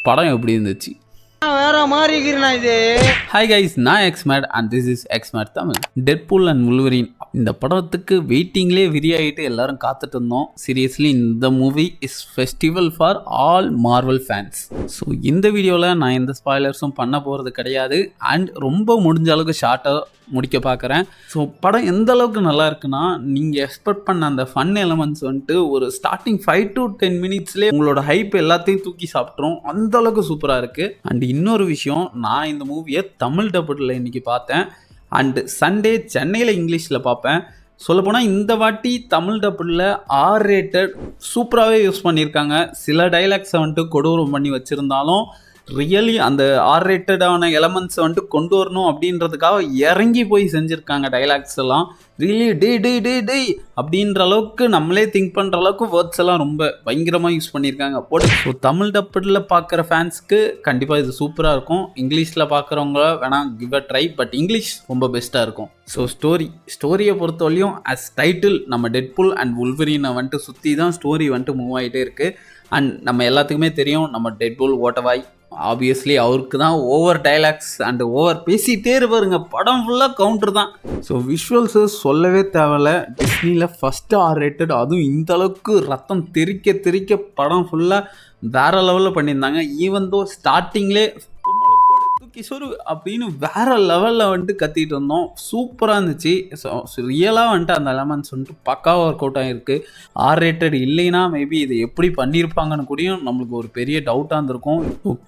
படம் எப்படி இருந்துச்சு? வேற மாதிரி இருக்கிறேன் இது. ஹாய் கைஸ், நான் Exmate and this is Exmate Tamil. Deadpool and Wolverine இந்த படத்துக்கு வெயிட்டிங்லேயே விரியாயிட்டு எல்லாரும் காத்துட்டு இருந்தோம். சீரியஸ்லி இந்த movie is festival for all Marvel fans. So இந்த வீடியோவில் நான் எந்த ஸ்பாய்லர்ஸும் பண்ண போகிறது கிடையாது அண்ட் ரொம்ப முடிஞ்ச அளவுக்கு ஷார்ட்டாக முடிக்க பார்க்குறேன். ஸோ படம் எந்த அளவுக்கு நல்லா இருக்குன்னா, நீங்கள் எக்ஸ்பெக்ட் பண்ண அந்த ஃபன் எலமெண்ட்ஸ் வந்துட்டு ஒரு ஸ்டார்டிங் 5 to 10 மினிட்ஸ்லேயே உங்களோட ஹைப் எல்லாத்தையும் தூக்கி சாப்பிட்றோம். அந்த அளவுக்கு சூப்பராக இருக்குது. அண்ட் இன்னொரு விஷயம், நான் இந்த மூவியை தமிழ் டப்புடில் இன்றைக்கி பார்த்தேன் அண்டு சண்டே சென்னையில் இங்கிலீஷில் பார்ப்பேன். சொல்லப்போனால் இந்த வாட்டி தமிழ் டப்புடில் R-rated சூப்பராகவே யூஸ் பண்ணியிருக்காங்க. சில டைலாக்ஸை வந்துட்டு கொடூரம் பண்ணி வச்சுருந்தாலும் ரியலி அந்த R-rated-ஆன எலமெண்ட்ஸை வந்துட்டு கொண்டு வரணும் அப்படின்றதுக்காக இறங்கி போய் செஞ்சுருக்காங்க. டைலாக்ஸ் எல்லாம் ரியலி டே அப்படின்ற அளவுக்கு நம்மளே திங்க் பண்ணுற அளவுக்கு வேர்ட்ஸ் எல்லாம் ரொம்ப பயங்கரமாக யூஸ் பண்ணியிருக்காங்க போட்டு. ஸோ தமிழ் டப்புடில் பார்க்குற ஃபேன்ஸ்க்கு கண்டிப்பாக இது சூப்பராக இருக்கும். இங்கிலீஷில் பார்க்குறவங்க வேணால் give a try, but English ரொம்ப பெஸ்ட்டாக இருக்கும். ஸோ ஸ்டோரியை பொறுத்தவரையும் அஸ் டைட்டில் நம்ம டெட்பூல் அண்ட் வுல்வரீனை வந்துட்டு சுற்றி தான் ஸ்டோரி வந்துட்டு மூவ் ஆகிட்டே இருக்குது. அண்ட் நம்ம எல்லாத்துக்குமே தெரியும், நம்ம டெட்பூல் ஓட்டவாய் ஆப்வியஸ்லி அவருக்கு தான் ஓவர் டைலாக்ஸ் அண்ட் ஓவர் பேசிகிட்டே இருப்பாருங்க. படம் ஃபுல்லாக கவுண்டர் தான். ஸோ விஷுவல்ஸு சொல்லவே தேவையில்ல. டிஸ்னியில் ஃபஸ்ட்டு R-rated, அதுவும் இந்த அளவுக்கு ரத்தம் தெறிக்க படம் ஃபுல்லாக வேறு லெவலில் பண்ணியிருந்தாங்க. ஈவன் தோ ஸ்டார்டிங்லே கிஷோர் அப்படின்னு வேற லெவலில் வந்துட்டு கத்திட்டு இருந்தோம். சூப்பராக இருந்துச்சு. ஸோ ரியலாக வந்துட்டு அந்த எலமெண்ட்ஸ் வந்துட்டு பக்காவாக ஒர்க் அவுட் ஆகிருக்கு. R-rated இல்லைன்னா மேபி இதை எப்படி பண்ணியிருப்பாங்கன்னு கூடயும் நம்மளுக்கு ஒரு பெரிய டவுட்டாக இருந்திருக்கும்.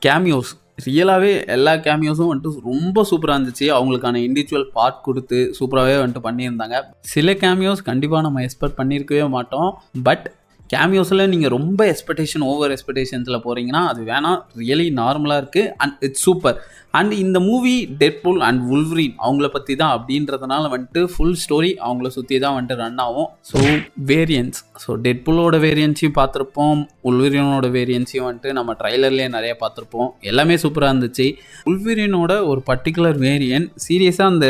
கேமியோஸ் ரியலாகவே எல்லா கேமியோஸும் வந்துட்டு ரொம்ப சூப்பராக இருந்துச்சு. அவங்களுக்கான இண்டிவிஜுவல் பார்ட் கொடுத்து சூப்பராகவே வந்துட்டு பண்ணியிருந்தாங்க. சில கேமியோஸ் கண்டிப்பாக நம்ம எக்ஸ்பெக்ட் பண்ணியிருக்கவே மாட்டோம். பட் கேமியோஸில் நீங்கள் ரொம்ப ஓவர் எக்ஸ்பெக்டேஷன்ஸில் போகிறீங்கன்னா அது வேணாம். ரியலி நார்மலாக இருக்குது அண்ட் இட்ஸ் சூப்பர். அண்ட் இந்த மூவி டெட்பூல் அண்ட் வுல்வரீன் அவங்கள பற்றி தான் அப்படின்றதுனால வந்துட்டு ஃபுல் ஸ்டோரி அவங்கள சுற்றி தான் வந்துட்டு ரன் ஆகும். ஸோ வேரியன்ஸ், ஸோ டெட்பூலோட வேரியன்ஸையும் பார்த்துருப்போம், வுல்வரீனோட வேரியன்ஸையும் வந்துட்டு நம்ம ட்ரைலர்லேயே நிறைய பார்த்துருப்போம். எல்லாமே சூப்பராக இருந்துச்சு. வுல்வரீனோட ஒரு பர்டிகுலர் வேரியன்ட் சீரியஸாக அந்த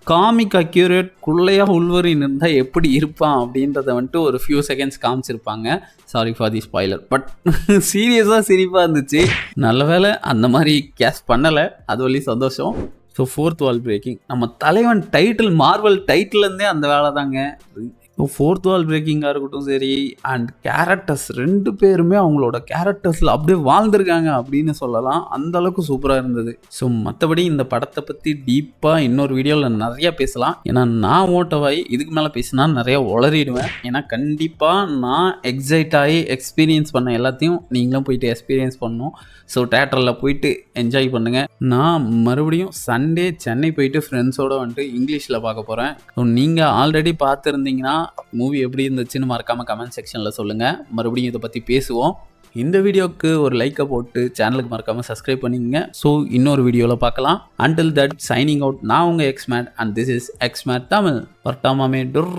காமிக் அக்யூரேட் குள்ளையாக வுல்வரீன் இருந்தால் எப்படி இருப்பான் அப்படின்றத வந்துட்டு ஒரு ஃபியூ செகண்ட்ஸ் காமிச்சிருப்பாங்க. Sorry for the spoiler, but சீரியஸாக சிரிப்பாக இருந்துச்சு. நல்ல வேலை அந்த மாதிரி கேஸ் பண்ணலை, அது வழி சந்தோஷம். ஸோ 4th வால் பிரேக்கிங் நம்ம தலைவன் டைட்டில் மார்வல் டைட்டிலேருந்தே அந்த வேலை தாங்க. 4th வால் பிரேக்கிங்காக இருக்கட்டும் சரி, அண்ட் கேரக்டர்ஸ் 2 பேருமே அவங்களோட கேரக்டர்ஸில் அப்படியே வாழ்ந்துருக்காங்க அப்படின்னு சொல்லலாம். அந்த அளவுக்கு சூப்பராக இருந்தது. ஸோ மற்றபடி இந்த படத்தை பற்றி டீப்பாக இன்னொரு வீடியோவில் நிறையா பேசலாம். ஏன்னா நான் ஓட்டவாய், இதுக்கு மேலே பேசினா நிறையா உளறிடுவேன். ஏன்னா கண்டிப்பாக நான் எக்ஸைட் ஆகி எக்ஸ்பீரியன்ஸ் பண்ண எல்லாத்தையும் நீங்களும் போயிட்டு எக்ஸ்பீரியன்ஸ் பண்ணணும். ஸோ தேட்டரில் போயிட்டு என்ஜாய் பண்ணுங்கள். நான் மறுபடியும் சண்டே சென்னை போயிட்டு ஃப்ரெண்ட்ஸோடு வந்துட்டு இங்கிலீஷில் பார்க்க போகிறேன். ஸோ நீங்கள் ஆல்ரெடி பார்த்துருந்தீங்கன்னா மூவி எப்படி இருந்துச்சுன்னு மறக்காமல் கமெண்ட் செக்ஷனில் சொல்லுங்கள். மறுபடியும் இதை பற்றி பேசுவோம். இந்த வீடியோவுக்கு ஒரு லைக்கை போட்டு சேனலுக்கு மறக்காமல் சப்ஸ்கிரைப் பண்ணிக்கங்க. ஸோ இன்னொரு வீடியோவில் பார்க்கலாம். Until that signing out. நான் உங்கள் x mate and this is Exmate Tamil. வர்ட்டாமாமே டுர்.